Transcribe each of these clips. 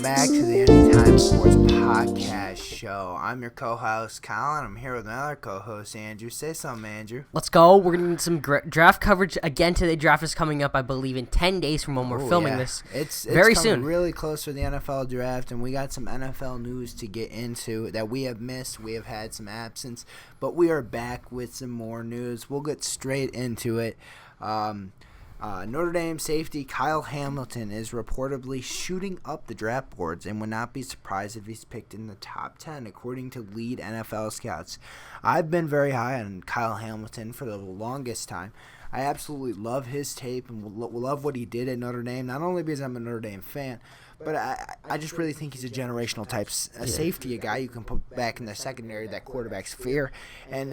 back to the Anytime Sports Podcast Show. I'm your co-host, Colin. I'm here with another co-host, Andrew. Say something, Andrew. Let's go. We're going to need some draft coverage again today. Draft is coming up, I believe, in 10 days from when we're filming this. It's very coming soon. Really close for the NFL draft, and we got some NFL news to get into that we have missed. We have had some absence, but we are back with some more news. We'll get straight into it. Notre Dame safety Kyle Hamilton is reportedly shooting up the draft boards and would not be surprised if he's picked in the top 10, according to lead NFL scouts. I've been very high on Kyle Hamilton for the longest time. I absolutely love his tape and love what he did at Notre Dame, not only because I'm a Notre Dame fan, but I just really think he's a generational type safety, a guy you can put back in the secondary that quarterbacks fear. And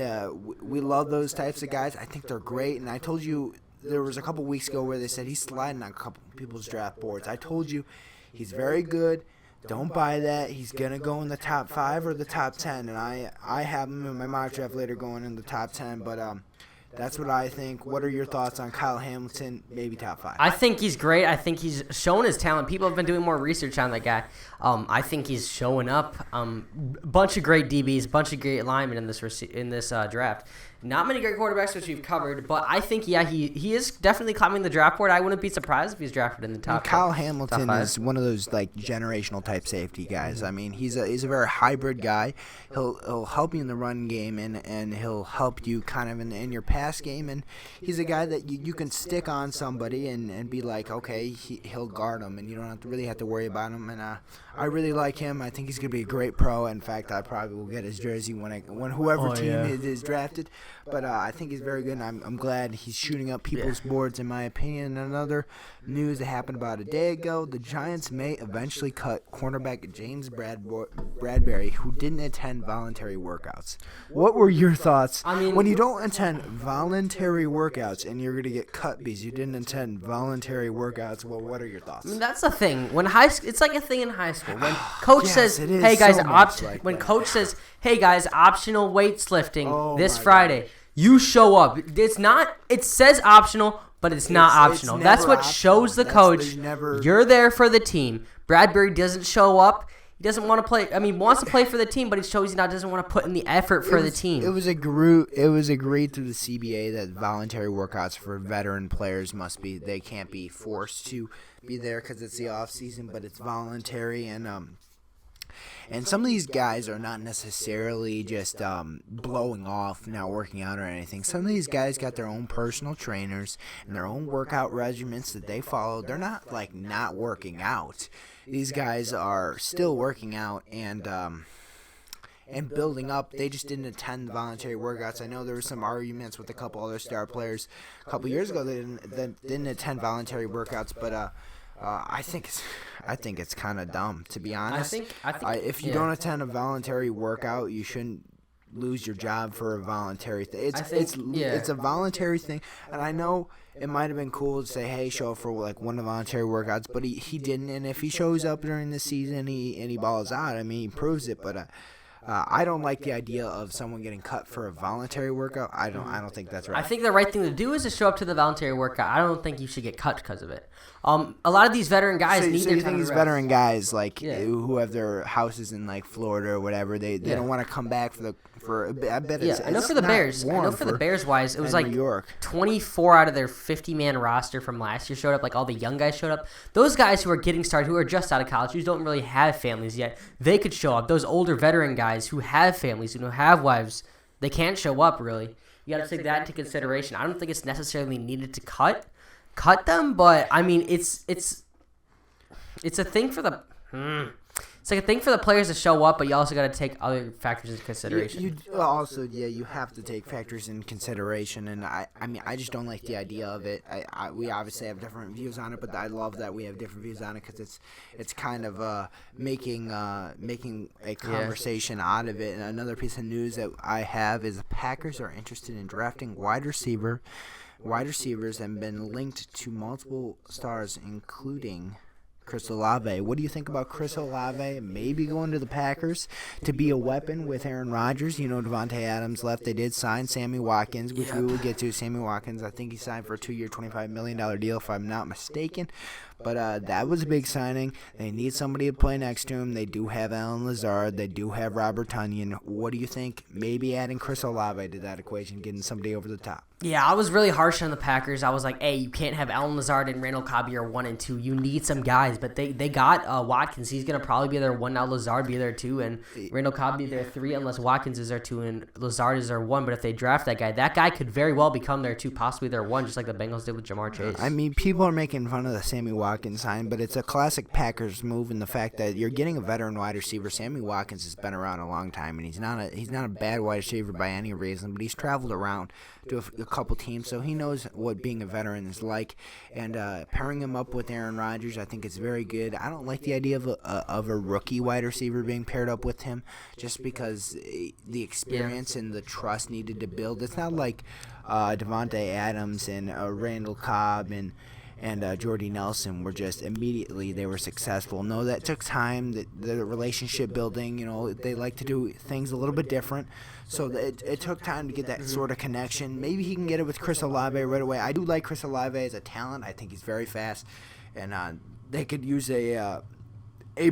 we love those types of guys. I think they're great. And I told you there was a couple weeks ago where they said he's sliding on a couple people's draft boards. I told you he's very good. Don't buy that. He's going to go in the top 5 or the top 10. And I have him in my mock draft later going in the top 10. But that's what I think. What are your thoughts on Kyle Hamilton, maybe top 5? I think he's great. I think he's shown his talent. People have been doing more research on that guy. I think he's showing up. Bunch of great DBs, bunch of great linemen in this draft. Not many great quarterbacks, which we've covered, but I think, he is definitely climbing the draft board. I wouldn't be surprised if he's drafted in the top. Kyle Hamilton is one of those generational type safety guys. I mean, he's a very hybrid guy. He'll help you in the run game and he'll help you kind of in your pass game. And he's a guy that you can stick on somebody and be like, okay, he'll guard him, and you don't really have to worry about him. And I really like him. I think he's gonna be a great pro. In fact, I probably will get his jersey when whoever team is drafted. But I think he's very good, and I'm glad he's shooting up people's boards, in my opinion. And another news that happened about a day ago, the Giants may eventually cut cornerback James Bradbury, who didn't attend voluntary workouts. What were your thoughts? I mean, when you don't attend voluntary workouts and you're going to get cut because you didn't attend voluntary workouts, well, what are your thoughts? I mean, that's the thing. When it's like a thing in high school. When coach says, "Hey guys, coach says, "Hey guys, optional weightlifting this Friday." You show up. It says optional, but it's not optional. That's what shows the coach you're there for the team. Bradbury doesn't show up. He doesn't want to play. I mean, wants to play for the team, but he shows he doesn't want to put in the effort for the team. It was agreed through the CBA that voluntary workouts for veteran players they can't be forced to be there because it's the off season, but it's voluntary. And some of these guys are not necessarily just blowing off, not working out or anything. Some of these guys got their own personal trainers and their own workout regimens that they follow. They're not not working out. These guys are still working out and building up. They just didn't attend voluntary workouts. I know there were some arguments with a couple other star players a couple years ago that didn't attend voluntary workouts, but I think it's kind of dumb, to be honest. I think if you don't attend a voluntary workout, you shouldn't lose your job for a voluntary thing. It's a voluntary thing, and I know it might have been cool to say, hey, show up for one of the voluntary workouts, but he didn't. And if he shows up during the season and he balls out, I mean, he proves it. But I don't like the idea of someone getting cut for a voluntary workout. I don't think that's right. I think the right thing to do is to show up to the voluntary workout. I don't think you should get cut because of it. A lot of these veteran guys need their time to rest. Veteran guys who have their houses in Florida or whatever, they don't want to come back for I bet it's I know for the Bears. I know for the Bears wise, it was New York. 24 out of their 50-man roster from last year showed up. All the young guys showed up. Those guys who are getting started, who are just out of college, who don't really have families yet, they could show up. Those older veteran guys who have families, who have wives, they can't show up really. You got to take that into consideration. I don't think it's necessarily needed to cut them, but I mean it's a thing for the it's like a thing for the players to show up, but you also got to take other factors into consideration. You have to take factors in consideration, and I mean I just don't like the idea of it. We obviously have different views on it, but I love that we have different views on it because it's kind of making a conversation out of it. And another piece of news that I have is the Packers are interested in drafting wide receivers have been linked to multiple stars, including Chris Olave. What do you think about Chris Olave maybe going to the Packers to be a weapon with Aaron Rodgers? You know, Devontae Adams left. They did sign Sammy Watkins, which we will get to. Sammy Watkins, I think he signed for a 2-year, $25 million deal, if I'm not mistaken. But that was a big signing. They need somebody to play next to him. They do have Allen Lazard. They do have Robert Tonyan. What do you think? Maybe adding Chris Olave to that equation, getting somebody over the top. Yeah, I was really harsh on the Packers. I was like, hey, you can't have Allen Lazard and Randall Cobb your 1 and 2. You need some guys. But they got Watkins. He's going to probably be their 1 now. Lazard be their 2. And Randall Cobb be their 3 unless Watkins is their 2 and Lazard is their 1. But if they draft that guy could very well become their 2, possibly their 1, just like the Bengals did with Jamar Chase. I mean, people are making fun of the Sammy Watkins sign, but it's a classic Packers move in the fact that you're getting a veteran wide receiver. Sammy Watkins has been around a long time, and he's not a bad wide receiver by any reason, but he's traveled around to a couple teams, so he knows what being a veteran is like. And pairing him up with Aaron Rodgers, I think it's very good. I don't like the idea of a rookie wide receiver being paired up with him, just because the experience and the trust needed to build. It's not like Devontae Adams and Randall Cobb and Jordy Nelson were just immediately they were successful. No, that took time. The relationship building, you know, they like to do things a little bit different. So it took time to get that sort of connection. Maybe he can get it with Chris Olave right away. I do like Chris Olave as a talent. I think he's very fast, and they could use a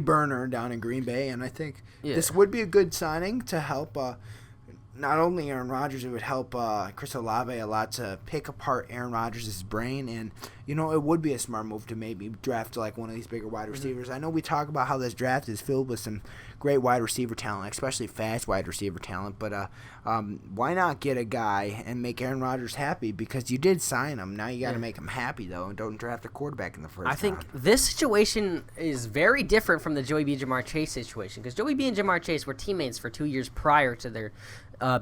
burner down in Green Bay. And I think this would be a good signing to help. Not only Aaron Rodgers, it would help Chris Olave a lot to pick apart Aaron Rodgers' brain. And, you know, it would be a smart move to maybe draft like one of these bigger wide receivers. I know we talk about how this draft is filled with some great wide receiver talent, especially fast wide receiver talent. But why not get a guy and make Aaron Rodgers happy? Because you did sign him. Now you got to make him happy, though, and don't draft a quarterback in the first round. I think this situation is very different from the Joey B. Jamar Chase situation, because Joey B. and Jamar Chase were teammates for 2 years prior to their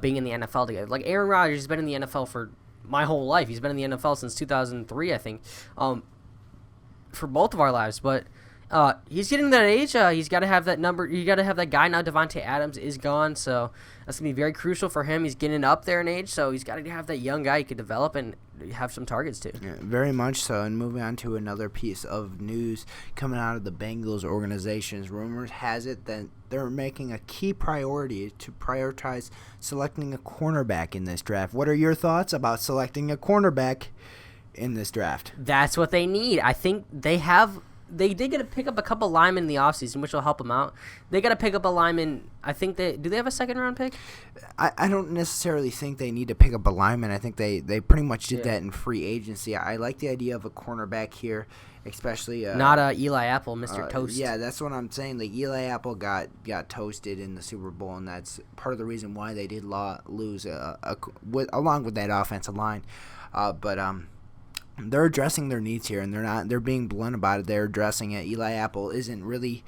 being in the NFL together. Like Aaron Rodgers has been in the NFL for my whole life. He's been in the NFL since 2003, I think, for both of our lives. But he's getting that age. He's got to have that number. You got to have that guy now. Devontae Adams is gone, so that's gonna be very crucial for him. He's getting up there in age, so he's got to have that young guy he could develop and have some targets too. Yeah, very much so. And moving on to another piece of news coming out of the Bengals organizations, rumors has it that they're making a key priority to prioritize selecting a cornerback in this draft. What are your thoughts about selecting a cornerback in this draft? That's what they need. I think they did get to pick up a couple linemen in the offseason, which will help them out. They got to pick up a lineman. I think do they have a second-round pick? I don't necessarily think they need to pick up a lineman. I think they pretty much did that in free agency. I like the idea of a cornerback here, especially not Eli Apple, Mr. Toast. Yeah, that's what I'm saying. Like Eli Apple got toasted in the Super Bowl, and that's part of the reason why they did lose along with that offensive line. They're addressing their needs here, and they're being blunt about it. They're addressing it. Eli Apple isn't really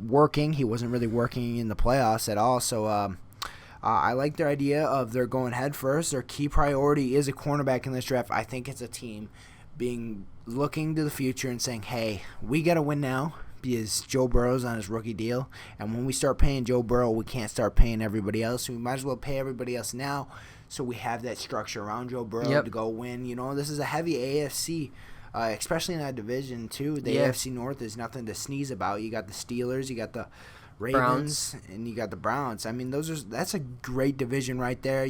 working. He wasn't really working in the playoffs at all. So I like their idea of they're going head first. Their key priority is a cornerback in this draft. I think it's a team looking to the future and saying, hey, we got to win now because Joe Burrow's on his rookie deal. And when we start paying Joe Burrow, we can't start paying everybody else. We might as well pay everybody else now so we have that structure around Joe Burrow to go win. You know, this is a heavy AFC, especially in that division, too. The AFC North is nothing to sneeze about. You got the Steelers, you got the Ravens, and you got the Browns. I mean, that's a great division right there.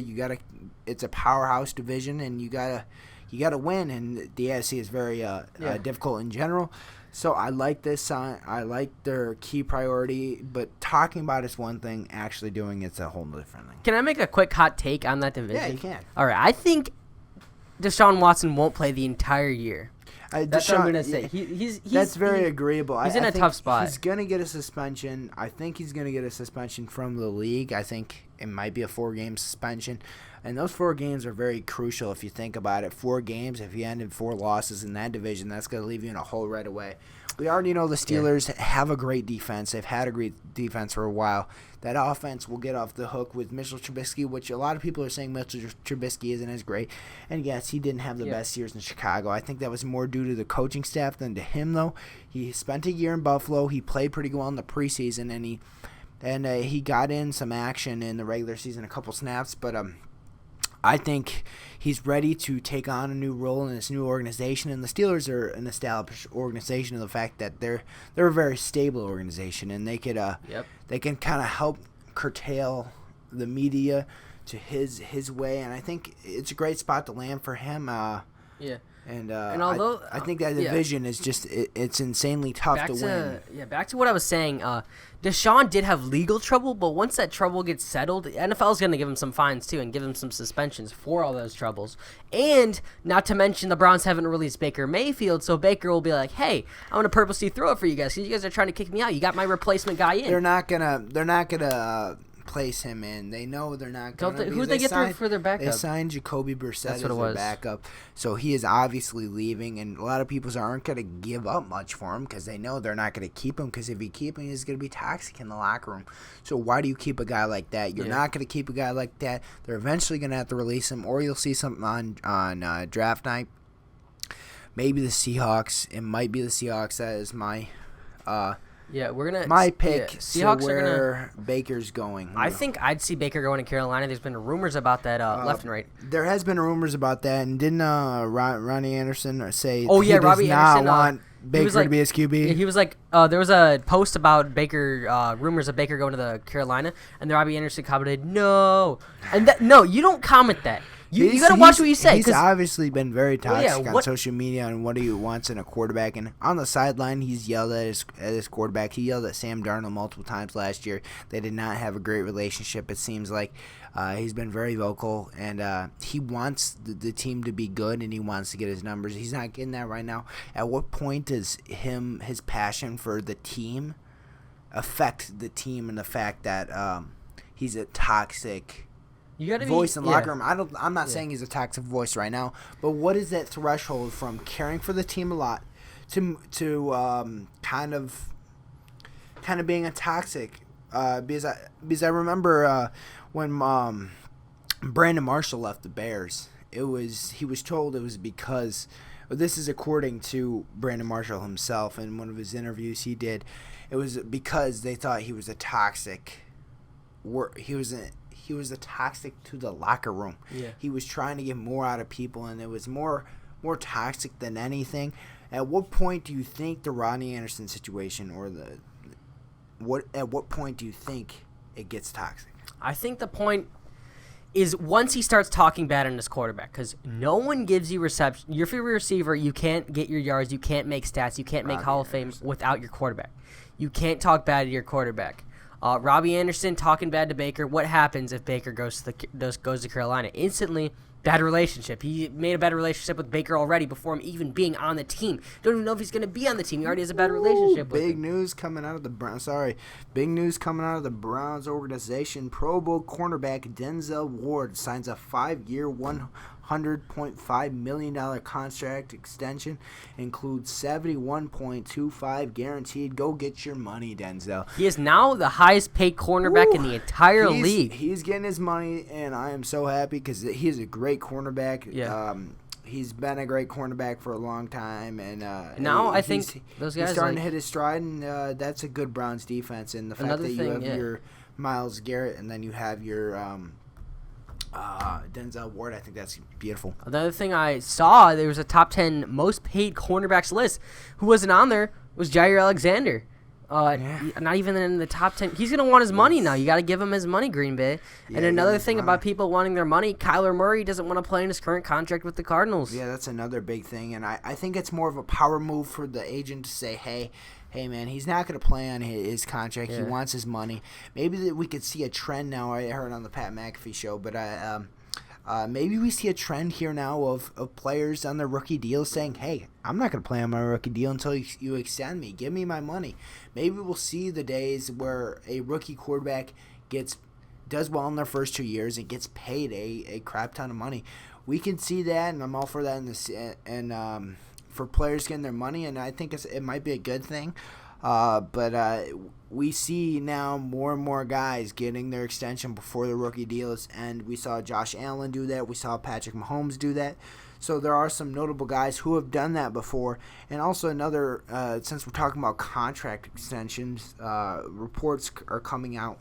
It's a powerhouse division, and you gotta win. And the AFC is very difficult in general. So I like this sign. I like their key priority, but talking about it's one thing, actually doing it's a whole different thing. Can I make a quick hot take on that division? Yeah, you can. All right, I think Deshaun Watson won't play the entire year. That's what I'm going to say. That's very agreeable. He's in a tough spot. He's going to get a suspension. I think he's going to get a suspension from the league. I think it might be a 4-game suspension. And those 4 games are very crucial if you think about it. 4 games, if you end in 4 losses in that division, that's going to leave you in a hole right away. We already know the Steelers have a great defense. They've had a great defense for a while. That offense will get off the hook with Mitchell Trubisky, which a lot of people are saying Mitchell Trubisky isn't as great. And yes, he didn't have the best years in Chicago. I think that was more due to the coaching staff than to him, though. He spent a year in Buffalo. He played pretty well in the preseason, and he got in some action in the regular season, a couple snaps. But I think he's ready to take on a new role in this new organization, and the Steelers are an established organization in the fact that they're a very stable organization, and they could they can kind of help curtail the media to his way, and I think it's a great spot to land for him. And although I think that division is just it's insanely tough to win. Back to what I was saying. Deshaun did have legal trouble, but once that trouble gets settled, the NFL is going to give him some fines too and give him some suspensions for all those troubles. And not to mention the Browns haven't released Baker Mayfield, so Baker will be like, "Hey, I'm going to purposely throw it for you guys because you guys are trying to kick me out. You got my replacement guy in." They're not gonna place him in. They know they're not going to. Who did they get for their backup? They signed Jacoby Brissett as their backup, so he is obviously leaving, and a lot of people aren't going to give up much for him because they know they're not going to keep him, because if you keep him, he's going to be toxic in the locker room. So why do you keep a guy like that? You're not going to keep a guy like that. They're eventually going to have to release him, or you'll see something on draft night. Maybe the Seahawks. It might be the Seahawks. That is my my pick. Seahawks to where Baker's going. I think I'd see Baker going to Carolina. There's been rumors about that left and right. There has been rumors about that, and didn't Ronnie Anderson say? Robbie Anderson want Baker to be his QB. He was like, there was a post about Baker, rumors of Baker going to the Carolina, and Robbie Anderson commented, "No," and no, you don't comment that. You got to watch what you say. He's obviously been very toxic on social media on what he wants in a quarterback. And on the sideline, he's yelled at his quarterback. He yelled at Sam Darnold multiple times last year. They did not have a great relationship, it seems like. He's been very vocal, and he wants the team to be good, and he wants to get his numbers. He's not getting that right now. At what point does his passion for the team affect the team and the fact that he's a toxic voice in the locker room? I'm not saying he's a toxic voice right now, but what is that threshold from caring for the team a lot to kind of being a toxic? Because I remember when Brandon Marshall left the Bears, he was told it was because, this is according to Brandon Marshall himself in one of his interviews he did, it was because they thought he was a toxic. He was a toxic to the locker room. Yeah. He was trying to get more out of people, and it was more toxic than anything. At what point do you think the Rodney Anderson situation at what point do you think it gets toxic? I think the point is once he starts talking bad on his quarterback, because no one gives you reception. You're a receiver. You can't get your yards. You can't make stats. You can't make Hall of Fame without your quarterback. You can't talk bad to your quarterback. Robbie Anderson talking bad to Baker. What happens if Baker goes to Carolina? Instantly, bad relationship. He made a bad relationship with Baker already before him even being on the team. Don't even know if he's going to be on the team. He already has a bad relationship with him. Big news coming out of the Browns. Big news coming out of the Browns organization. Pro Bowl cornerback Denzel Ward signs a 5-year, $100.5 million contract extension, includes $71.25 guaranteed. Go get your money, Denzel. He is now the highest paid cornerback in the entire league. He's getting his money, and I am so happy because he is a great cornerback. Yeah. He's been a great cornerback for a long time, and now I think those guys he's starting to hit his stride, and that's a good Browns defense. And the fact that you have your Myles Garrett, and then you have your Denzel Ward, I think that's beautiful. Another thing I saw, there was a top 10 most paid cornerbacks list. Who wasn't on there was Jair Alexander. Not even in the top 10. He's going to want his money now. You got to give him his money, Green Bay. And another thing about people wanting their money, Kyler Murray doesn't want to play in his current contract with the Cardinals. Yeah, that's another big thing. And I think it's more of a power move for the agent to say, hey, man, he's not going to play on his contract. Yeah. He wants his money. Maybe we could see a trend now. I heard on the Pat McAfee show, but maybe we see a trend here now of players on their rookie deals saying, hey, I'm not going to play on my rookie deal until you extend me. Give me my money. Maybe we'll see the days where a rookie quarterback does well in their first 2 years and gets paid a crap ton of money. We can see that, and I'm all for that for players getting their money, and I think it might be a good thing. But we see now more and more guys getting their extension before the rookie deals, and we saw Josh Allen do that. We saw Patrick Mahomes do that. So there are some notable guys who have done that before. And also another, since we're talking about contract extensions, reports are coming out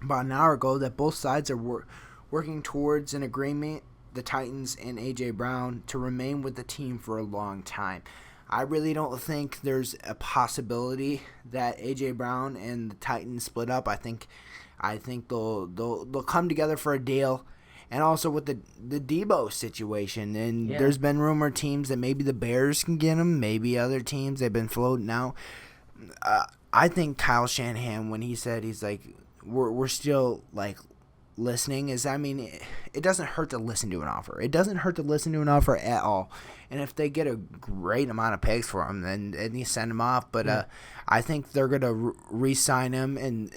about an hour ago that both sides were working towards an agreement, the Titans and A.J. Brown, to remain with the team for a long time. I really don't think there's a possibility that A.J. Brown and the Titans split up. I think they'll come together for a deal. And also with the Debo situation, and there's been rumored teams that maybe the Bears can get him, maybe other teams they've been floating out. I think Kyle Shanahan, when he said he's like we're still like listening, it doesn't hurt to listen to an offer. It doesn't hurt to listen to an offer at all. And if they get a great amount of picks for him, then you send him off. But I think they're going to re-sign him. And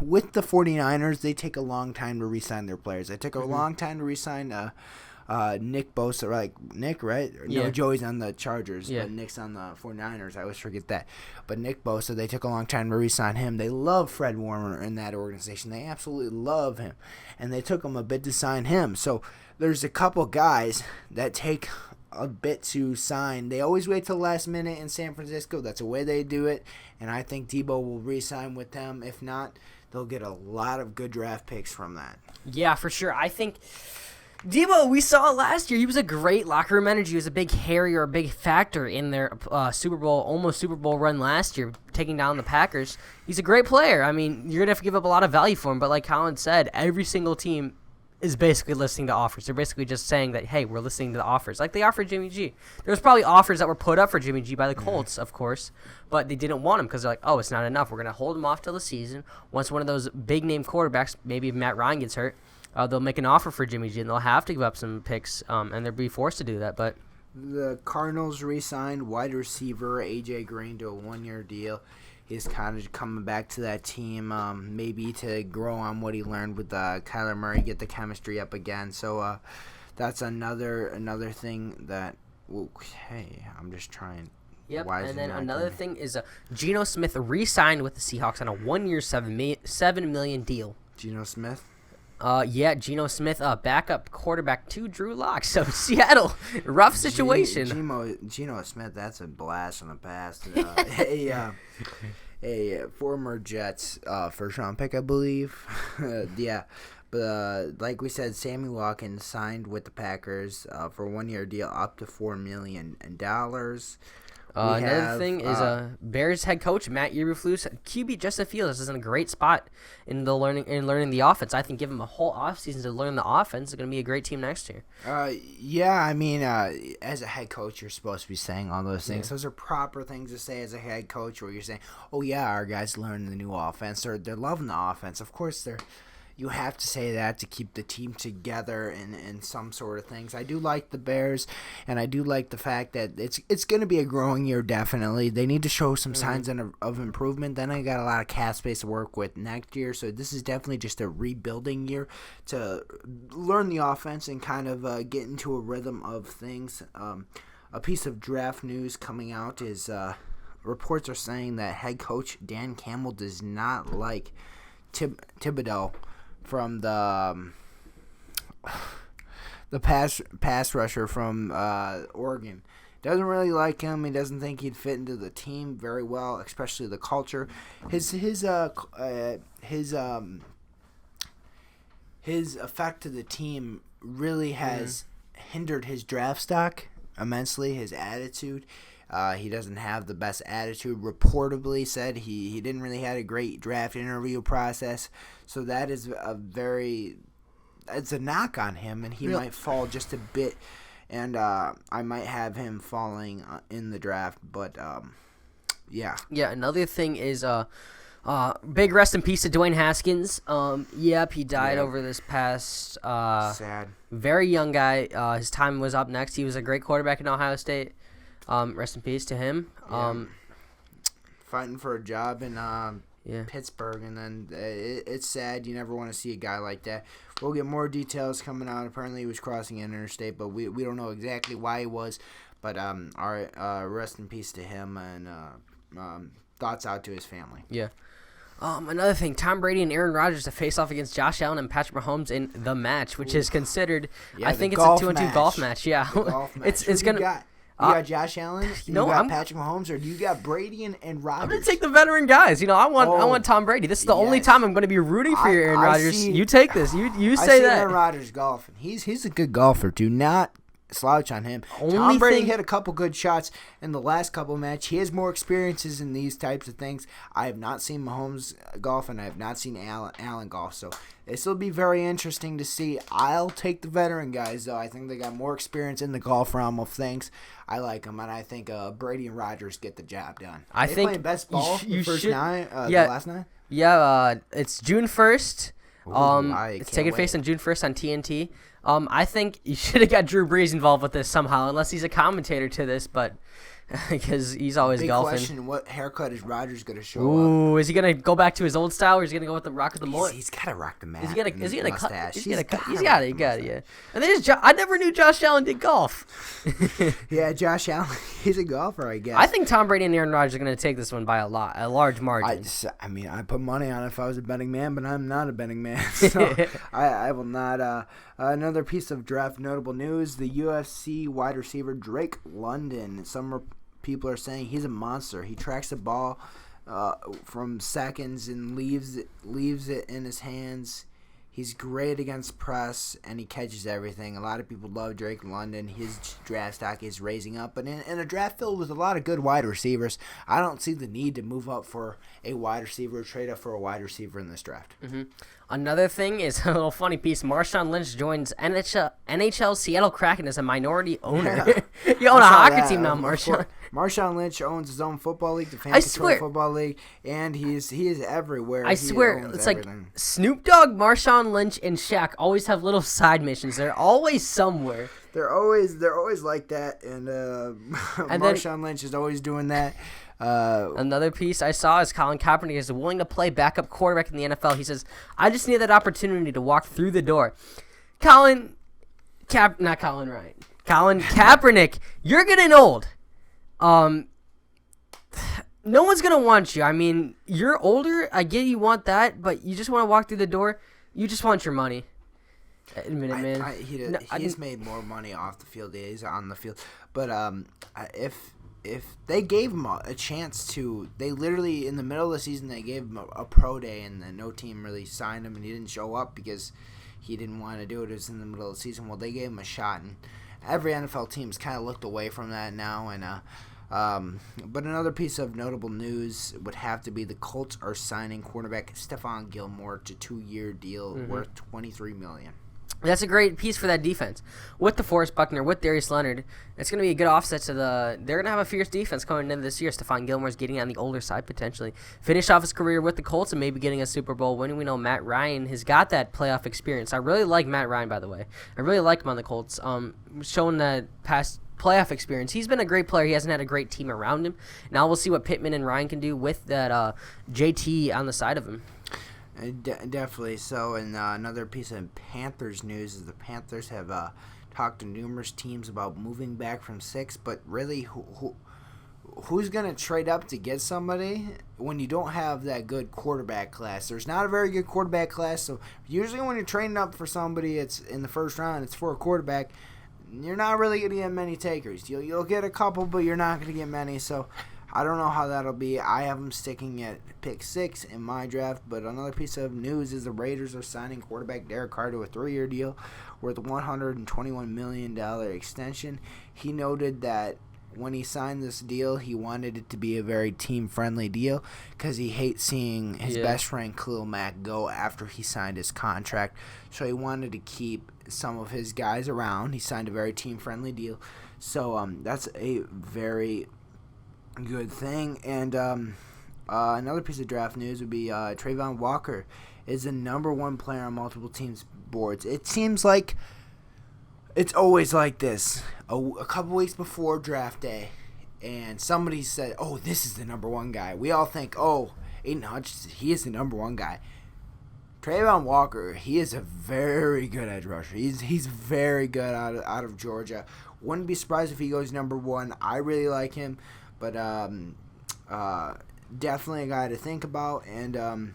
with the 49ers, they take a long time to re-sign their players. They took a long time to re-sign Nick Bosa. Like Nick, right? Yeah. No, Joey's on the Chargers, yeah. but Nick's on the 49ers. I always forget that. But Nick Bosa, they took a long time to re-sign him. They love Fred Warner in that organization. They absolutely love him. And they took him a bit to sign him. So there's a couple guys that take a bit to sign. They always wait till the last minute in San Francisco. That's the way they do it. And I think Debo will re-sign with them. If not, they'll get a lot of good draft picks from that. Yeah, for sure. I think Debo, we saw last year, he was a great locker room energy. He was a big a big factor in their almost Super Bowl run last year, taking down the Packers. He's a great player. I mean, you're going to have to give up a lot of value for him. But like Colin said, every single team is basically listening to offers. They're basically just saying that, hey, we're listening to the offers. Like they offered Jimmy G. There was probably offers that were put up for Jimmy G by the Colts, of course, but they didn't want him because they're like, oh, it's not enough. We're going to hold him off till the season. Once one of those big-name quarterbacks, maybe if Matt Ryan gets hurt, they'll make an offer for Jimmy G, and they'll have to give up some picks, and they'll be forced to do that. But the Cardinals re-signed wide receiver A.J. Green to a one-year deal. He's kind of coming back to that team, maybe to grow on what he learned with Kyler Murray, get the chemistry up again. So that's another thing that. Hey, I'm just trying. Yep, and then another thing is Geno Smith re-signed with the Seahawks on a one-year, $7 million deal. Geno Smith. Geno Smith, backup quarterback to Drew Lock. So Seattle, rough situation. Geno Smith, that's a blast from the past. A former Jets first round pick, I believe. Yeah, but like we said, Sammy Watkins signed with the Packers for a 1-year deal up to $4 million. Another thing is Bears head coach Matt Eberflus, QB Justin Fields is in a great spot in learning the offense. I think give him a whole offseason to learn the offense. It's going to be a great team next year. As a head coach, you're supposed to be saying all those things. Yeah. Those are proper things to say as a head coach, where you're saying, "Oh yeah, our guys learning the new offense. They're loving the offense." Of course, you have to say that to keep the team together and some sort of things. I do like the Bears, and I do like the fact that it's going to be a growing year, definitely. They need to show some signs of improvement. Then I got a lot of cap space to work with next year, so this is definitely just a rebuilding year to learn the offense and kind of get into a rhythm of things. A piece of draft news coming out is reports are saying that head coach Dan Campbell does not like Thibodeau from the pass rusher from Oregon. Doesn't really like him. He doesn't think he'd fit into the team very well, especially the culture. His effect to the team really has hindered his draft stock immensely. His attitude. He doesn't have the best attitude. Reportedly said he didn't really have a great draft interview process. So that is it's a knock on him, and he might fall just a bit. And I might have him falling in the draft. But, yeah. Yeah, another thing is big rest in peace to Dwayne Haskins. He died over this past sad. Very young guy. His time was up next. He was a great quarterback in Ohio State. Rest in peace to him. Fighting for a job in Pittsburgh, and then it's sad. You never want to see a guy like that. We'll get more details coming out. Apparently, he was crossing an interstate, but we don't know exactly why he was. But our rest in peace to him, and thoughts out to his family. Yeah. Another thing, Tom Brady and Aaron Rodgers to face off against Josh Allen and Patrick Mahomes in the match, which is considered. I think it's a 2-on-2 golf match. Yeah, golf match. it's gonna. You got Josh Allen, you got I'm Patrick Mahomes, or do you got Brady and Rodgers? I'm gonna take the veteran guys. I want Tom Brady. This is the only time I'm gonna be rooting for your Aaron Rodgers. You take this. You say that. Aaron Rodgers golfing. He's a good golfer. Do not slouch on him. Only Tom Brady thing- hit a couple good shots in the last couple of matches. He has more experiences in these types of things. I have not seen Mahomes golf, and I have not seen Allen golf. So this will be very interesting to see. I'll take the veteran guys, though. I think they got more experience in the golf realm of things. I like them, and I think Brady and Rodgers get the job done. I they think playing best ball you the first should- nine, yeah. the last nine. Yeah, it's June 1st. I It's can't taking place on June 1st on TNT. I think you should have got Drew Brees involved with this somehow, unless he's a commentator to this, but because he's always Big golfing. question: what haircut is Rodgers going to show up? Ooh, is he gonna go back to his old style, or is he gonna go with the rock of the mullet? He's got to rock the mat. Is he gonna cut? mustache. He's got it. Yeah. And there's I never knew Josh Allen did golf. Yeah, Josh Allen. He's a golfer, I guess. I think Tom Brady and Aaron Rodgers are gonna take this one by a large margin. I put money on it if I was a betting man, but I'm not a betting man, so I will not. Another piece of draft notable news: the UFC wide receiver Drake London. Some people are saying he's a monster. He tracks the ball from seconds and leaves it in his hands. He's great against press, and he catches everything. A lot of people love Drake London. His draft stock is raising up. But in a draft filled with a lot of good wide receivers, I don't see the need to move up for a wide receiver or trade up for a wide receiver in this draft. Mm-hmm. Another thing is a little funny piece. Marshawn Lynch joins NHL Seattle Kraken as a minority owner. You own a hockey team now, Marshawn. Marshawn Lynch owns his own football league, the Fan Control Football League, and he is everywhere. I swear, it's everything. Like Snoop Dogg, Marshawn Lynch, and Shaq always have little side missions. They're always somewhere. They're always like that, and Marshawn Lynch is always doing that. Another piece I saw is Colin Kaepernick is willing to play backup quarterback in the NFL. He says, "I just need that opportunity to walk through the door." Colin Kaepernick, you're getting old. No one's gonna want you. I mean, you're older. I get you want that, but you just want to walk through the door. You just want your money. Admit it, man. He's made more money off the field than he's on the field. But if they gave him a chance to, they literally in the middle of the season they gave him a pro day, and then no team really signed him, and he didn't show up because he didn't want to do it. It was in the middle of the season. Well, they gave him a shot, and every NFL team's kind of looked away from that now. And but another piece of notable news would have to be the Colts are signing cornerback Stephon Gilmore to 2-year deal worth $23 million. That's a great piece for that defense. With DeForest Buckner, with Darius Leonard, it's going to be a good offset to they're going to have a fierce defense coming into this year. Stephon Gilmore's getting on the older side potentially. Finish off his career with the Colts and maybe getting a Super Bowl win. We know Matt Ryan has got that playoff experience. I really like Matt Ryan, by the way. I really like him on the Colts. Showing that past playoff experience. He's been a great player. He hasn't had a great team around him. Now we'll see what Pittman and Ryan can do with that JT on the side of him. Definitely so. And another piece of Panthers news is the Panthers have talked to numerous teams about moving back from 6, but really who's going to trade up to get somebody when you don't have that good quarterback class? There's not a very good quarterback class, so usually when you're trading up for somebody, it's in the first round, it's for a quarterback. You're not really going to get many takers. You'll get a couple, but you're not going to get many, so I don't know how that'll be. I have them sticking at pick 6 in my draft. But another piece of news is the Raiders are signing quarterback Derek Carr to a 3-year deal worth a $121 million extension. He noted that when he signed this deal, he wanted it to be a very team-friendly deal because he hates seeing his best friend Khalil Mack go after he signed his contract. So he wanted to keep some of his guys around. He signed a very team-friendly deal. So that's a very good thing. And another piece of draft news would be Trayvon Walker is the number 1 player on multiple teams' boards. It seems like it's always like this. A couple weeks before draft day, and somebody said, "Oh, this is the number 1 guy." We all think, "Oh, Aiden Hutchinson, he is the number 1 guy." Trayvon Walker, he is a very good edge rusher. He's very good out of Georgia. Wouldn't be surprised if he goes number 1. I really like him. But definitely a guy to think about. And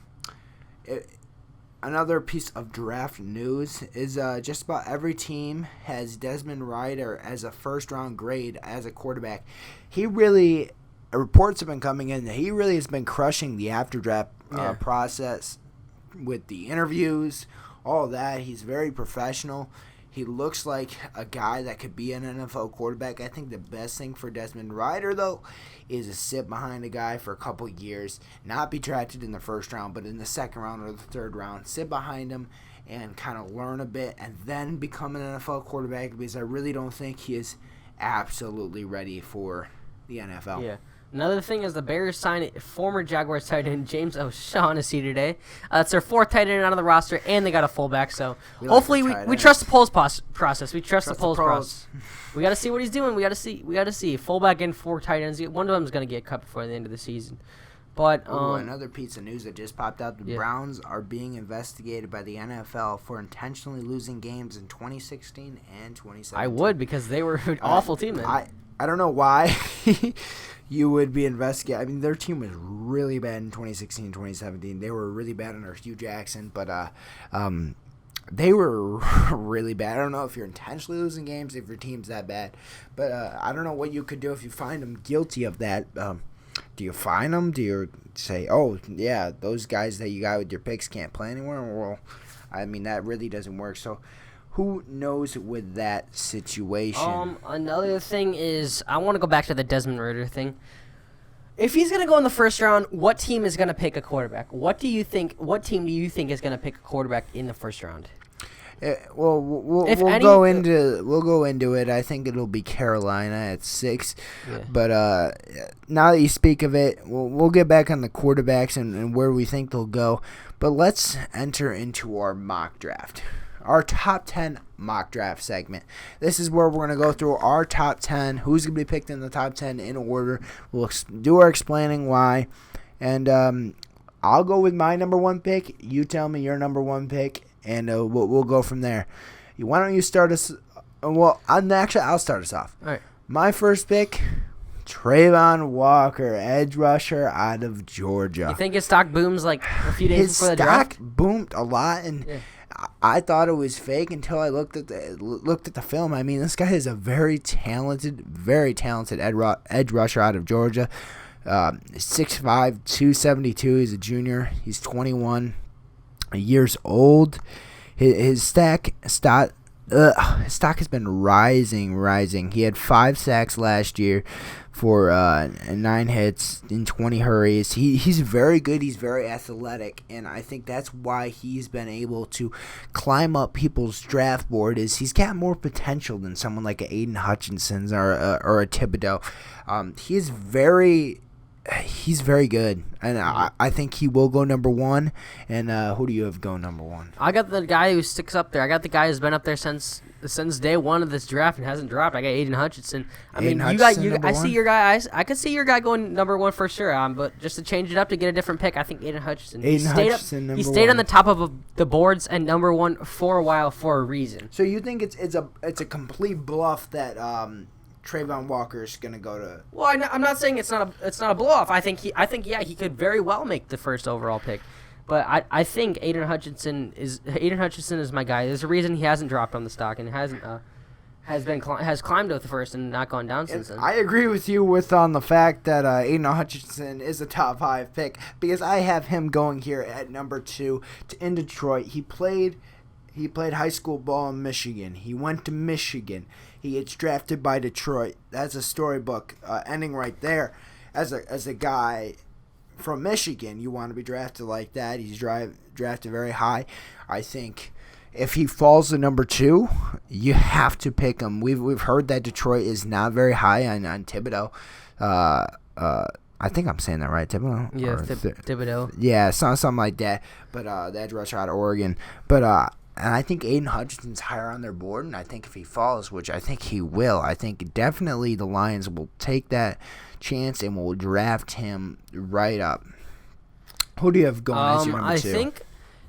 another piece of draft news is just about every team has Desmond Ridder as a first-round grade as a quarterback. He really, reports have been coming in that he really has been crushing the after-draft process with the interviews, all that. He's very professional. He looks like a guy that could be an NFL quarterback. I think the best thing for Desmond Ridder, though, is to sit behind a guy for a couple years, not be drafted in the first round, but in the second round or the third round. Sit behind him and kind of learn a bit and then become an NFL quarterback, because I really don't think he is absolutely ready for the NFL. Yeah. Another thing is the Bears signed former Jaguars tight end James O'Shaughnessy today. That's their fourth tight end out of the roster, and they got a fullback. So hopefully we trust the polls process. We trust the polls process. We got to see what he's doing. We got to see fullback and 4 tight ends. One of them is going to get cut before the end of the season. But another piece of news that just popped out: the Browns are being investigated by the NFL for intentionally losing games in 2016 and 2017. I would, because they were an awful team then. I don't know why you would be investigated. I mean, their team was really bad in 2016 and 2017. They were really bad under Hugh Jackson, but they were really bad. I don't know if you're intentionally losing games, if your team's that bad. But I don't know what you could do if you find them guilty of that. Do you fine them? Do you say, oh, yeah, those guys that you got with your picks can't play anymore? Well, I mean, that really doesn't work. So who knows with that situation? Another thing is, I want to go back to the Desmond Ridder thing. If he's going to go in the first round, what team is going to pick a quarterback? What team do you think is going to pick a quarterback in the first round? We'll go into it. I think it'll be Carolina at 6. Yeah. But now that you speak of it, we'll get back on the quarterbacks and where we think they'll go. But let's enter into our mock draft. Our top 10 mock draft segment. This is where we're going to go through our top 10, who's going to be picked in the top 10 in order. We'll do our explaining why. And I'll go with my number 1 pick. You tell me your number 1 pick, and we'll go from there. Why don't you start us? Well, I'll start us off. All right. My first pick, Trayvon Walker, edge rusher out of Georgia. You think his stock booms like a few days before the draft? His stock boomed a lot, and I thought it was fake until I looked at the film. I mean, this guy is a very talented edge rusher out of Georgia. 6'5", 272. He's a junior. He's 21 years old. His stock has been rising. He had 5 sacks last year for 9 hits in 20 hurries. He's very good. He's very athletic, and I think that's why he's been able to climb up people's draft board. Is he's got more potential than someone like Aiden Hutchinson or a Thibodeau. He's very good, and I think he will go number 1. And who do you have go number 1? I got the guy who sticks up there. I got the guy who's been up there since day 1 of this draft and hasn't dropped. I got Aiden Hutchinson. I see your guy. I could see your guy going number 1 for sure. But just to change it up to get a different pick, I think Aiden Hutchinson. He stayed on the top of the boards and number 1 for a while for a reason. So you think it's a complete bluff that Trayvon Walker's gonna go to? Well, I'm not saying it's not a blow off. I think he could very well make the first overall pick, but I think Aiden Hutchinson is my guy. There's a reason he hasn't dropped on the stock and has climbed to the first and not gone down since then. I agree with you on the fact that Aiden Hutchinson is a top 5 pick, because I have him going here at number 2 in Detroit. He played high school ball in Michigan. He went to Michigan. He gets drafted by Detroit. That's a storybook ending right there. As a guy from Michigan, you want to be drafted like that. He's drafted very high. I think if he falls to number 2, you have to pick him. We've heard that Detroit is not very high on Thibodeau. I think I'm saying that right, Thibodeau? Yeah, Thibodeau. Yeah, something like that. But the edge rusher out of Oregon. But and I think Aiden Hutchinson's higher on their board, and I think if he falls, which I think he will, I think definitely the Lions will take that chance and will draft him right up. Who do you have going as your number 2? I think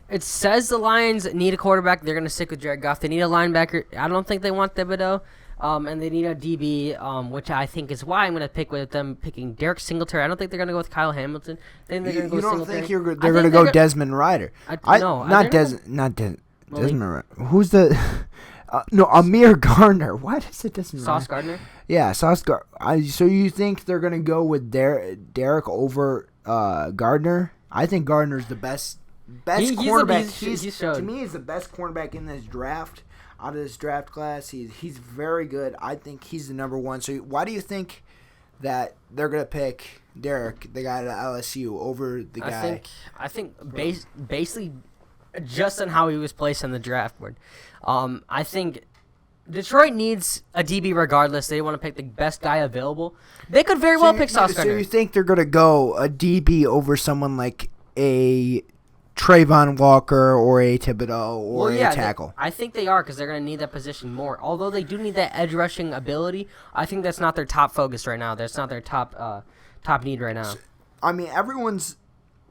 it says the Lions need a quarterback. They're going to stick with Jared Goff. They need a linebacker. I don't think they want Thibodeau. And they need a DB, which I think is why I'm going to pick with them picking Derek Singletary. I don't think they're going to go with Kyle Hamilton. I think they're going to go You don't Singletary. think they're going to go Desmond Ryder? No, not Desmond Ryder. Who's the? No, Amir Gardner. Why does it Desmond Ryder? Sauce Gardner. Yeah, Sauce Gardner. So you think they're going to go with Derek over Gardner? I think Gardner's the best cornerback. To me, he's the best cornerback in this draft. Out of this draft class, he's very good. I think he's the number one. So why do you think that they're gonna pick Derek, the guy at LSU, over the guy? I think basically just on how he was placed on the draft board. I think Detroit needs a DB regardless. They want to pick the best guy available. They could very well pick Sauce Gardner. So you think they're gonna go a DB over someone like a Trayvon Walker or a Thibodeau or a tackle? I think they are because they're going to need that position more. Although they do need that edge rushing ability, I think that's not their top focus right now. That's not their top need right now. I mean, everyone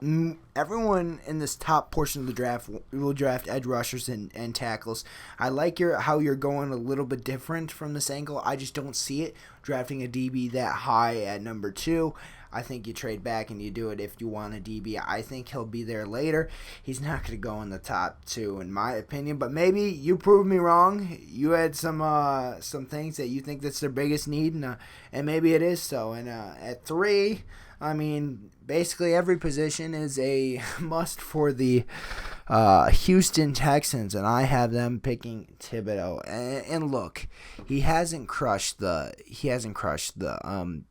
in this top portion of the draft will draft edge rushers and tackles. I like how you're going a little bit different from this angle. I just don't see it drafting a DB that high at number 2. I think you trade back and you do it if you want a DB. I think he'll be there later. He's not going to go in the top 2 in my opinion, but maybe you proved me wrong. You had some things that you think that's their biggest need, and maybe it is so. And at 3, I mean, basically every position is a must for the Houston Texans, and I have them picking Thibodeau. And look, he hasn't crushed the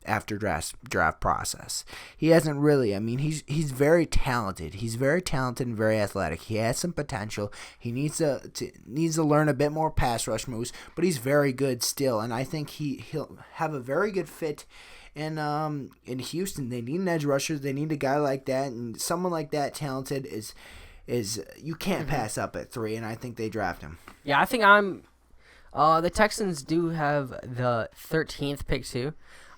after draft process. He hasn't really. I mean, he's very talented. He's very talented and very athletic. He has some potential. He needs to learn a bit more pass rush moves, but he's very good still, and I think he'll have a very good fit. And in Houston, they need an edge rusher. They need a guy like that, and someone like that talented is you can't pass up at 3. And I think they draft him. Yeah, I think the Texans do have the 13th pick too.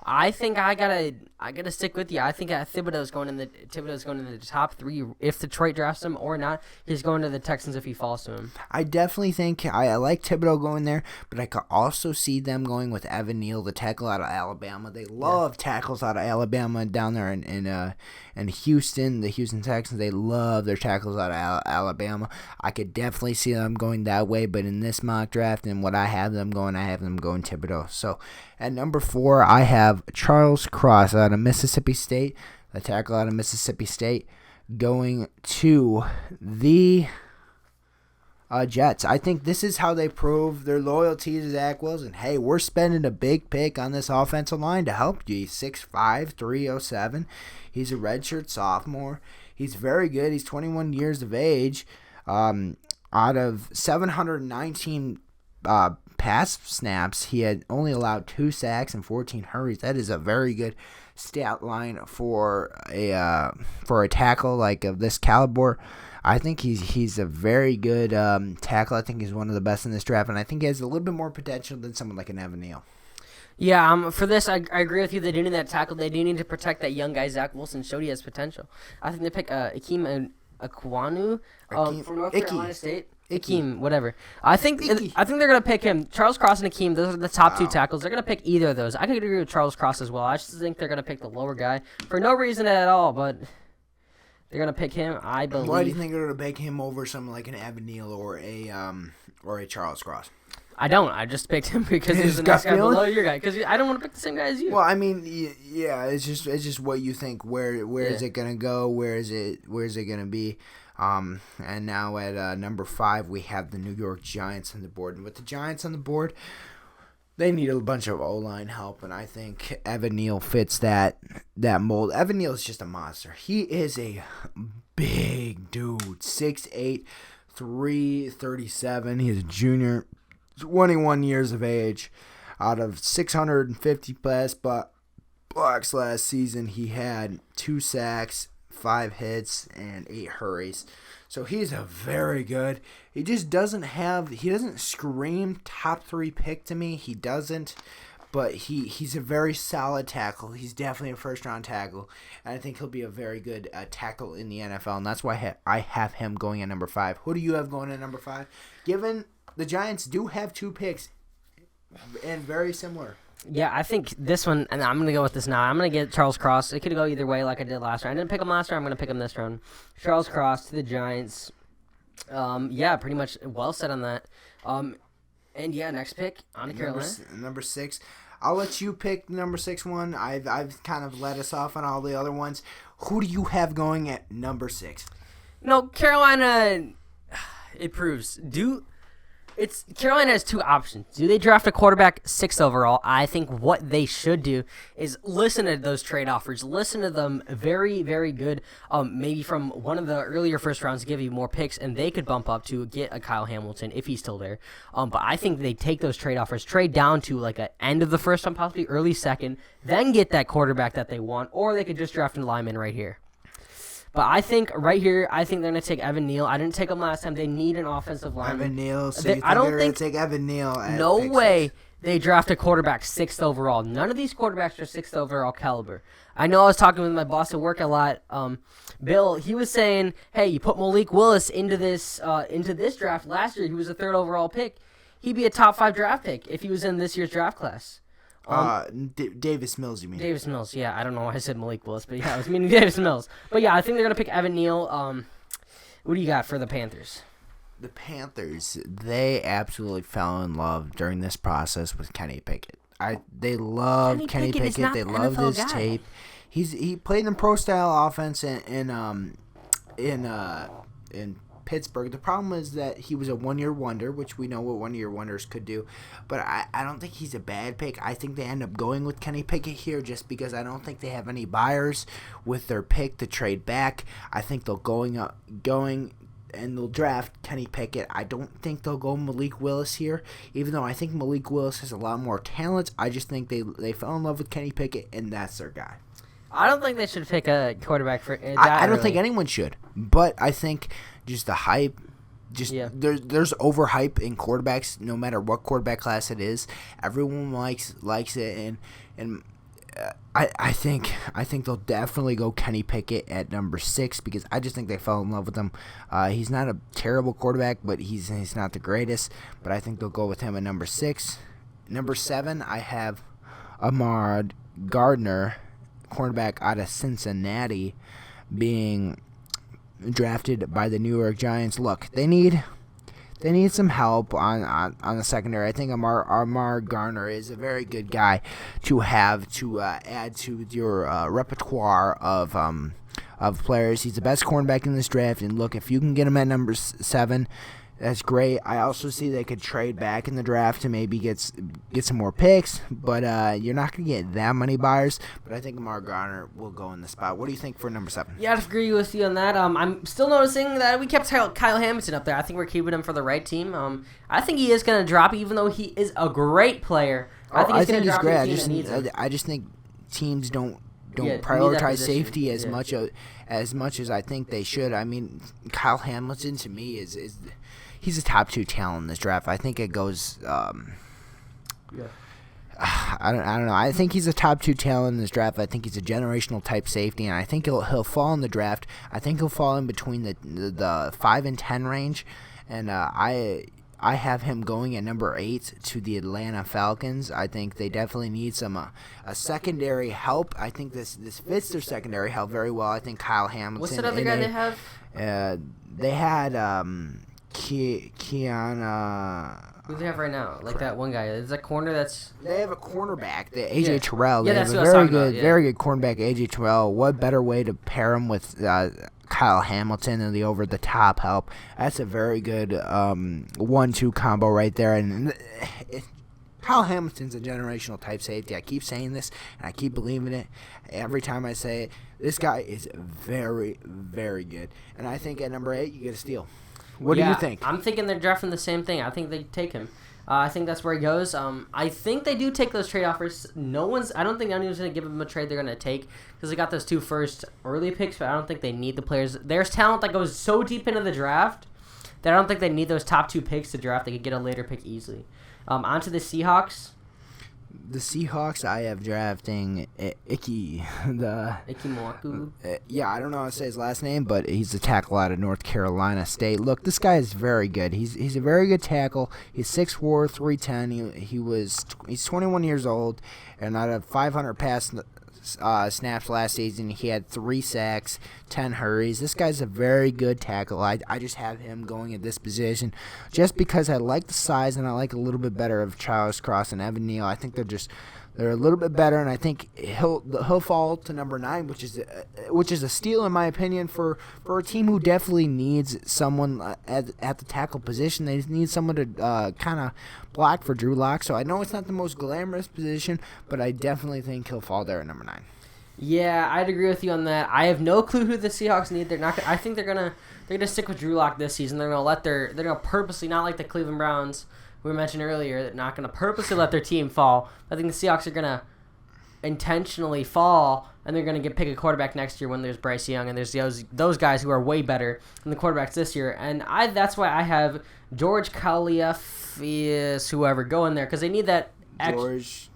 I think I gotta stick with you. I think Thibodeau's going in the top 3 if Detroit drafts him or not. He's going to the Texans if he falls to him. I definitely think I like Thibodeau going there, but I could also see them going with Evan Neal, the tackle out of Alabama. They love tackles out of Alabama down there in Houston. The Houston Texans, they love their tackles out of Alabama. I could definitely see them going that way, but in this mock draft and what I have them going Thibodeau. So at number 4, I have Charles Cross out of Mississippi State, the tackle out of Mississippi State, going to the Jets. I think this is how they prove their loyalty to Zach Wilson. Hey, we're spending a big pick on this offensive line to help you. He's 6'5", 307. He's a redshirt sophomore. He's very good. He's 21 years of age. Out of 719 pass snaps, he had only allowed 2 sacks and 14 hurries. That is a very good stat line for a tackle like of this caliber. I think he's a very good tackle. I think he's one of the best in this draft, and I think he has a little bit more potential than someone like an Evan Neal. Yeah, for this, I agree with you. They do need that tackle. They do need to protect that young guy. Zach Wilson showed he has potential. I think they pick Ikem Ekwonu from North Carolina State. Ikem, whatever. I think they're gonna pick him. Charles Cross and Ikem, those are the top 2 tackles. They're gonna pick either of those. I could agree with Charles Cross as well. I just think they're gonna pick the lower guy for no reason at all, but they're gonna pick him. I believe. Why do you think they're gonna pick him over someone like an Evan Neal or a Charles Cross? I don't. I just picked him because he's the next guy below your guy. Because I don't want to pick the same guy as you. Well, I mean, yeah, it's just what you think. Where is it gonna go? Where is it gonna be? And now at number 5, we have the New York Giants on the board. And with the Giants on the board, they need a bunch of O-line help, and I think Evan Neal fits that mold. Evan Neal is just a monster. He is a big dude, 6'8", 337. He's a junior, 21 years of age. Out of 650 plus blocks last season, he had 2 sacks, 5 hits, and 8 hurries. So he's a very good. He just doesn't scream top 3 pick to me. He doesn't. But he's a very solid tackle. He's definitely a first-round tackle. And I think he'll be a very good tackle in the NFL. And that's why I have him going at number 5. Who do you have going at number 5? Given the Giants do have 2 picks and very similar. Yeah, I think this one, and I'm going to go with this now. I'm going to get Charles Cross. It could go either way like I did last round. I didn't pick him last round. I'm going to pick him this round. Charles Cross to the Giants. Yeah, pretty much well said on that. And yeah, next pick on to Carolina. Number 6. I'll let you pick number 6 one. I've kind of let us off on all the other ones. Who do you have going at number 6? No, Carolina, it proves. Carolina has two options. Do they draft a quarterback 6th overall? I think what they should do is listen to those trade offers. Listen to them. Very, very good. Maybe from one of the earlier first rounds, give you more picks, and they could bump up to get a Kyle Hamilton if he's still there. But I think they take those trade offers, trade down to like an end of the first round, possibly early second, then get that quarterback that they want, or they could just draft a lineman right here. But I think right here, they're going to take Evan Neal. I didn't take him last time. They need an offensive lineman. Evan Neal. So they're going to take Evan Neal. No way they draft a quarterback 6th overall. None of these quarterbacks are 6th overall caliber. I know I was talking with my boss at work a lot. Bill, he was saying, hey, you put Malik Willis into this draft last year. He was a 3rd overall pick. He'd be a top 5 draft pick if he was in this year's draft class. Davis Mills, you mean? Davis Mills, yeah. I don't know why I said Malik Willis, but yeah, I was meaning Davis Mills. But yeah, I think they're going to pick Evan Neal. What do you got for the Panthers? The Panthers, they absolutely fell in love during this process with Kenny Pickett. They love Kenny Pickett. They love his tape. He played in pro style offense in Pittsburgh. The problem is that he was a one-year wonder, which we know what one-year wonders could do. But I don't think he's a bad pick. I think they end up going with Kenny Pickett here just because I don't think they have any buyers with their pick to trade back. I think they'll going and they'll draft Kenny Pickett. I don't think they'll go Malik Willis here, even though I think Malik Willis has a lot more talent. I just think they fell in love with Kenny Pickett, and that's their guy. I don't think they should pick a quarterback for that. I don't think anyone should, but I think just the hype, there's overhype in quarterbacks. No matter what quarterback class it is, everyone likes it, and I think they'll definitely go Kenny Pickett at number 6 because I just think they fell in love with him. He's not a terrible quarterback, but he's not the greatest. But I think they'll go with him at number 6. Number 7, I have Ahmad Gardner, cornerback out of Cincinnati, being drafted by the New York Giants. Look, they need some help on the secondary. I think Ahmad Gardner is a very good guy to have to add to your repertoire of players. He's the best cornerback in this draft, and look, if you can get him at number 7, that's great. I also see they could trade back in the draft to maybe get some more picks, but you're not going to get that many buyers. But I think Ahmad Gardner will go in the spot. What do you think for number 7? Yeah, I'd agree with you on that. I'm still noticing that we kept Kyle Hamilton up there. I think we're keeping him for the right team. I think he is going to drop, even though he is a great player. I think he's great. I just think teams don't prioritize safety as much as I think they should. I mean, Kyle Hamilton to me is he's a top 2 talent in this draft. I think it goes. I don't know. I think he's a top 2 talent in this draft. I think he's a generational type safety, and I think he'll fall in the draft. I think he'll fall in between the 5 and 10 range, and I have him going at number 8 to the Atlanta Falcons. I think they definitely need some a secondary help. I think this fits their secondary help very well. I think Kyle Hamilton. What's that other guy they have? They had Kiana. Who do they have right now? Like that one guy. Is that corner that's... They have a cornerback, the AJ Terrell. Yeah, that's what I was talking about. Very good cornerback, AJ Terrell. What better way to pair him with Kyle Hamilton and the over-the-top help? That's a very good 1-2 combo right there. And Kyle Hamilton's a generational type safety. I keep saying this, and I keep believing it every time I say it. This guy is very, very good. And I think at number 8, you get a steal. What do you think? I'm thinking they're drafting the same thing. I think they take him. I think that's where he goes. I think they do take those trade offers. I don't think anyone's going to give them a trade they're going to take because they got those 2 first early picks, but I don't think they need the players. There's talent that goes so deep into the draft that I don't think they need those top 2 picks to draft. They could get a later pick easily. On to the Seahawks. The Seahawks, I have drafting Icky. Ikimoku. Yeah, I don't know how to say his last name, but he's a tackle out of North Carolina State. Look, this guy is very good. He's a very good tackle. He's 6'4", 310. He's 21 years old, and out of 500 pass snaps last season, he had 3 sacks, 10 hurries. This guy's a very good tackle. I just have him going at this position just because I like the size and I like a little bit better of Charles Cross and Evan Neal. I think they're a little bit better, and I think he'll fall to number 9, which is a steal in my opinion for a team who definitely needs someone at the tackle position. They need someone to kind of block for Drew Lock. So I know it's not the most glamorous position, but I definitely think he'll fall there at number 9. Yeah, I'd agree with you on that. I have no clue who the Seahawks need. They're not. I think they're gonna stick with Drew Lock this season. They're gonna purposely, not like the Cleveland Browns we mentioned earlier, they're not gonna purposely let their team fall. I think the Seahawks are gonna intentionally fall, and they're gonna pick a quarterback next year when there's Bryce Young and there's those guys who are way better than the quarterbacks this year. And that's why I have George Kaliafis, whoever, go in there because they need that. George.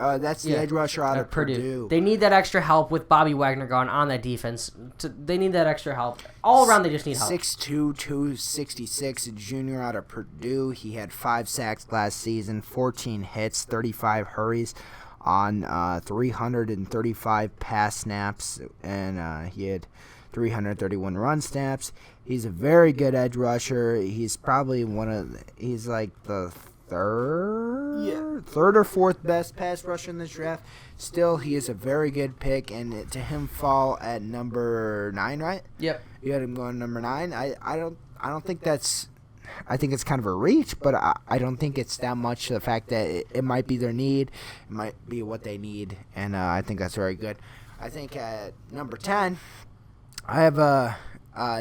That's the edge rusher out of Purdue. They need that extra help with Bobby Wagner gone on that defense. They need that extra help. All around, they just need help. 6'2", 266, a junior out of Purdue. He had 5 sacks last season, 14 hits, 35 hurries on 335 pass snaps, and he had 331 run snaps. He's a very good edge rusher. He's probably he's like the third or fourth best pass rusher in this draft. Still, he is a very good pick, and to him fall at number 9, right? Yep. You had him going number 9. I don't think that's. I think it's kind of a reach, but I don't think it's that much. The fact that it might be their need, it might be what they need, and I think that's very good. I think at number 10, I have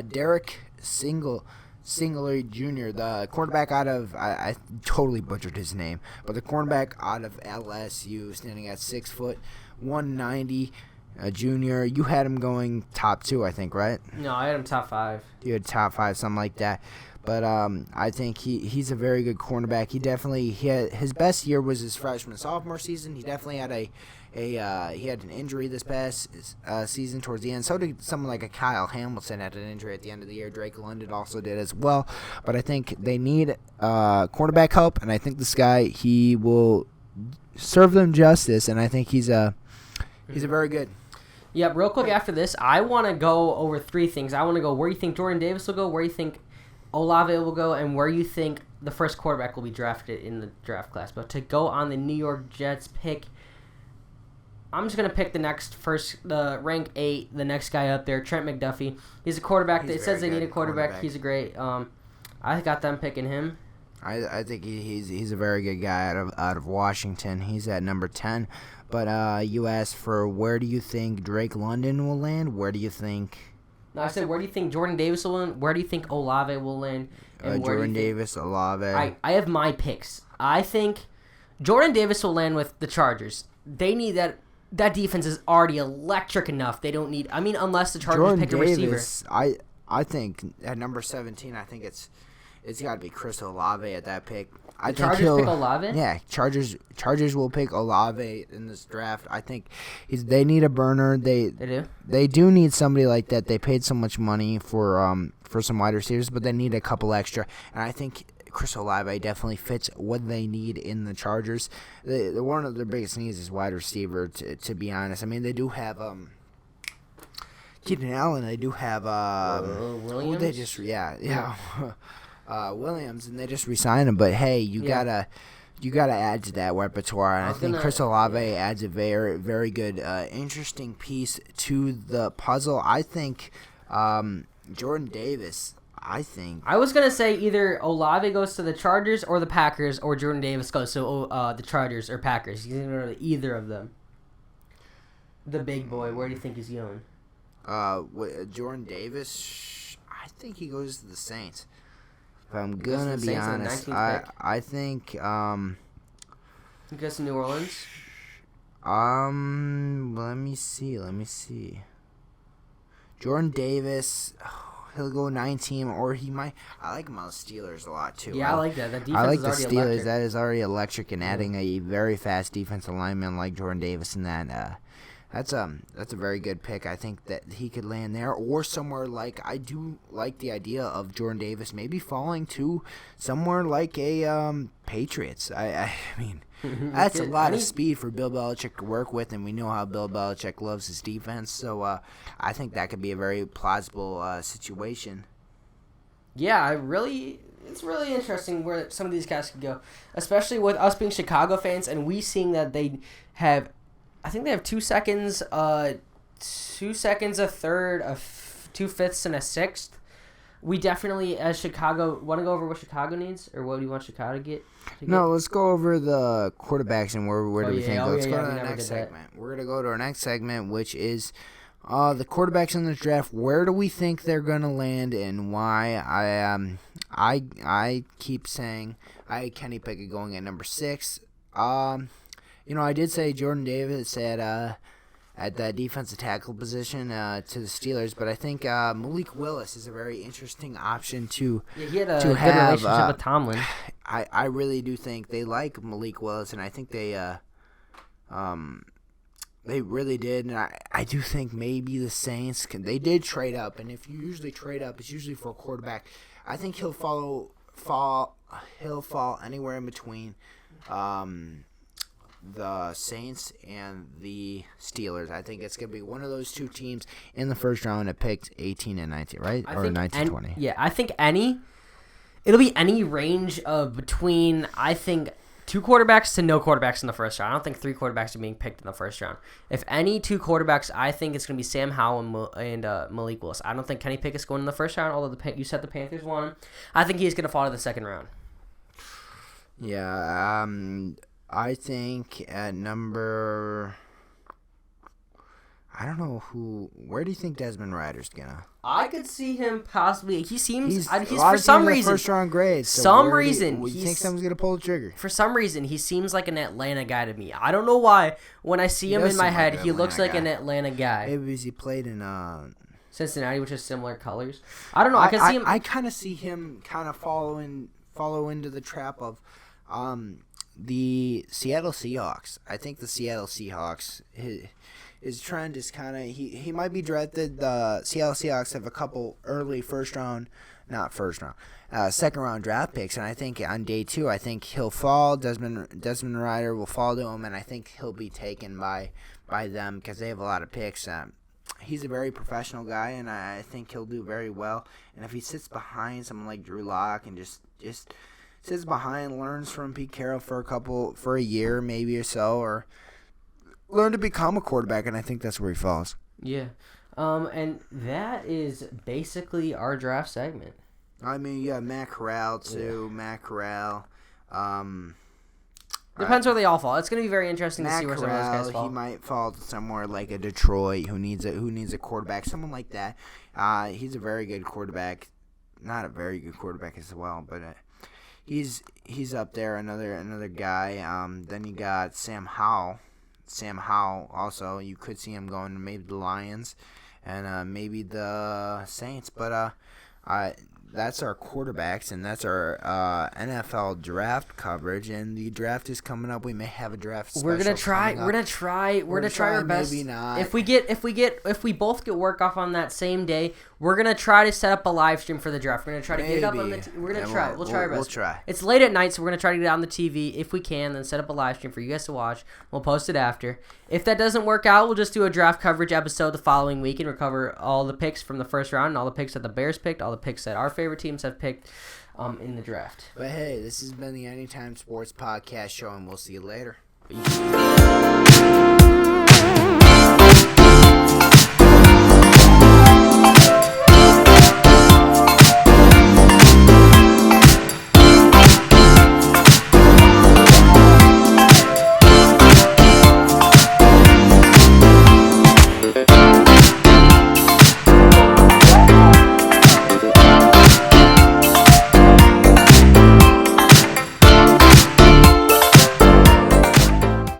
Derek Singletary Jr., the cornerback out of, I totally butchered his name, but the cornerback out of LSU, standing at 6 foot, 190, junior. You had him going top 2, I think, right? No, I had him top 5. You had top 5, something like that. But I think he's a very good cornerback. He had his best year was his freshman sophomore season. He definitely had he had an injury this past season towards the end. So did someone like a Kyle Hamilton had an injury at the end of the year. Drake London also did as well. But I think they need cornerback help, and I think this guy, he will serve them justice. And I think he's a very good. Yep. Real quick after this, I want to go over 3 things. I want to go where you think Jordan Davis will go, where you think Olave will go, and where you think the first quarterback will be drafted in the draft class. But to go on the New York Jets pick, I'm just going to pick the rank 8, the next guy up there, Trent McDuffie. He's a quarterback. It says they need a quarterback. He's a great. I got them picking him. I think he's a very good guy out of Washington. He's at number 10. But you asked for where do you think Drake London will land? Where do you think? No, I said where do you think Jordan Davis will land? Where do you think Olave will land? And Jordan Davis, Olave. I have my picks. I think Jordan Davis will land with the Chargers. They need that. That defense is already electric enough. They don't need. I mean, unless the Chargers pick a receiver. I think at number 17, I think it's got to be Chris Olave at that pick. I think Chargers pick Olave? Yeah, Chargers will pick Olave in this draft. I think they need a burner. They do. They do need somebody like that. They paid so much money for some wide receivers, but they need a couple extra. And I think Chris Olave definitely fits what they need in the Chargers. One of their biggest needs is wide receiver, to be honest. I mean, they do have Keenan Allen. They do have Williams. They just Williams, and they just re-signed him. But hey, you gotta add to that repertoire, and I think Chris Olave adds a very, very good, interesting piece to the puzzle. I think Jordan Davis. I was gonna say either Olave goes to the Chargers or the Packers, or Jordan Davis goes to the Chargers or Packers. He's gonna go to either of them. The big boy, where do you think he's going? Jordan Davis. I think he goes to the Saints. If I'm gonna be honest, I think he goes to New Orleans. Let me see. Jordan Davis. he'll go 9-team, or he might. I like him on the Steelers a lot too. Yeah, I like that. That defense I like is the already Steelers. electric. That is already electric, and adding a very fast defensive lineman like Jordan Davis in that. That's a very good pick. I think that he could land there or somewhere like I do like the idea of Jordan Davis maybe falling to somewhere like a Patriots. I mean that's a lot of speed for Bill Belichick to work with, and we know how Bill Belichick loves his defense. So I think that could be a very plausible situation. Yeah, it's really interesting where some of these guys could go, especially with us being Chicago fans and we seeing that they have. I think they have 2 seconds, 2 seconds, a third, 2/5, and a sixth. We definitely, as Chicago, want to go over what Chicago needs, or what do you want Chicago to get? No, let's go over the quarterbacks and where do we think. Let's go to the next segment. We're gonna go to our next segment, which is the quarterbacks in the draft. Where do we think they're gonna land and why? I keep saying I had Kenny Pickett going at number 6. I did say Jordan Davis at that defensive tackle position to the Steelers, but I think Malik Willis is a very interesting option to he had a to good have, relationship with Tomlin. I really do think they like Malik Willis, and I think they really did, and I do think maybe the Saints they did trade up, and if you usually trade up, it's usually for a quarterback. I think he'll fall anywhere in between. The Saints and the Steelers. I think it's going to be one of those two teams in the first round that picked 18 and 19, right? Or 19-20. Yeah, I think it'll be any range of between, I think, 2 quarterbacks to no quarterbacks in the first round. I don't think 3 quarterbacks are being picked in the first round. If any 2 quarterbacks, I think it's going to be Sam Howell and Malik Willis. I don't think Kenny Pickett's going in the first round, although you said the Panthers won. I think he's going to fall to the second round. Yeah, I think at number, I don't know where do you think Desmond Ridder's gonna? I could see him possibly. He seems he's for some reason first round grade. So you think someone's gonna pull the trigger? For some reason, he seems like an Atlanta guy to me. I don't know why. When I see him in my head, he looks like an Atlanta guy. Maybe because he played in Cincinnati, which is similar colors. I don't know. I can see him. I kind of see him kind of follow into the trap of the Seattle Seahawks. I think the Seattle Seahawks, his trend is kind of, he might be drafted. The Seattle Seahawks have a couple early second round draft picks, and I think on day 2, I think he'll fall. Desmond Ridder will fall to him, and I think he'll be taken by them because they have a lot of picks. He's a very professional guy, and I think he'll do very well. And if he sits behind someone like Drew Lock and just sits behind, learns from Pete Carroll for a year maybe or so, or learn to become a quarterback, and I think that's where he falls. Yeah. And that is basically our draft segment. I mean, you got Matt Corral too. Yeah. Matt Corral. Depends where they all fall. It's going to be very interesting to see where some of those guys fall. He might fall to somewhere like a Detroit who needs a quarterback, someone like that. He's a very good quarterback. Not a very good quarterback as well, but he's up there. Another guy. Then you got Sam Howell. Sam Howell also. You could see him going to maybe the Lions and maybe the Saints, but that's our quarterbacks, and that's our NFL draft coverage. And the draft is coming up. We may have a draft special. We're gonna try our best. Maybe not. If we both get work off on that same day, we're gonna try to set up a live stream for the draft. We're gonna try to get it up on the. We're gonna try. We'll try our best. We'll try. It's late at night, so we're gonna try to get it on the TV if we can. Then set up a live stream for you guys to watch. We'll post it after. If that doesn't work out, we'll just do a draft coverage episode the following week and recover all the picks from the first round and all the picks that the Bears picked, all the picks that our favorite teams have picked in the draft. But hey, this has been the Anytime Sports Podcast Show, and we'll see you later. Peace.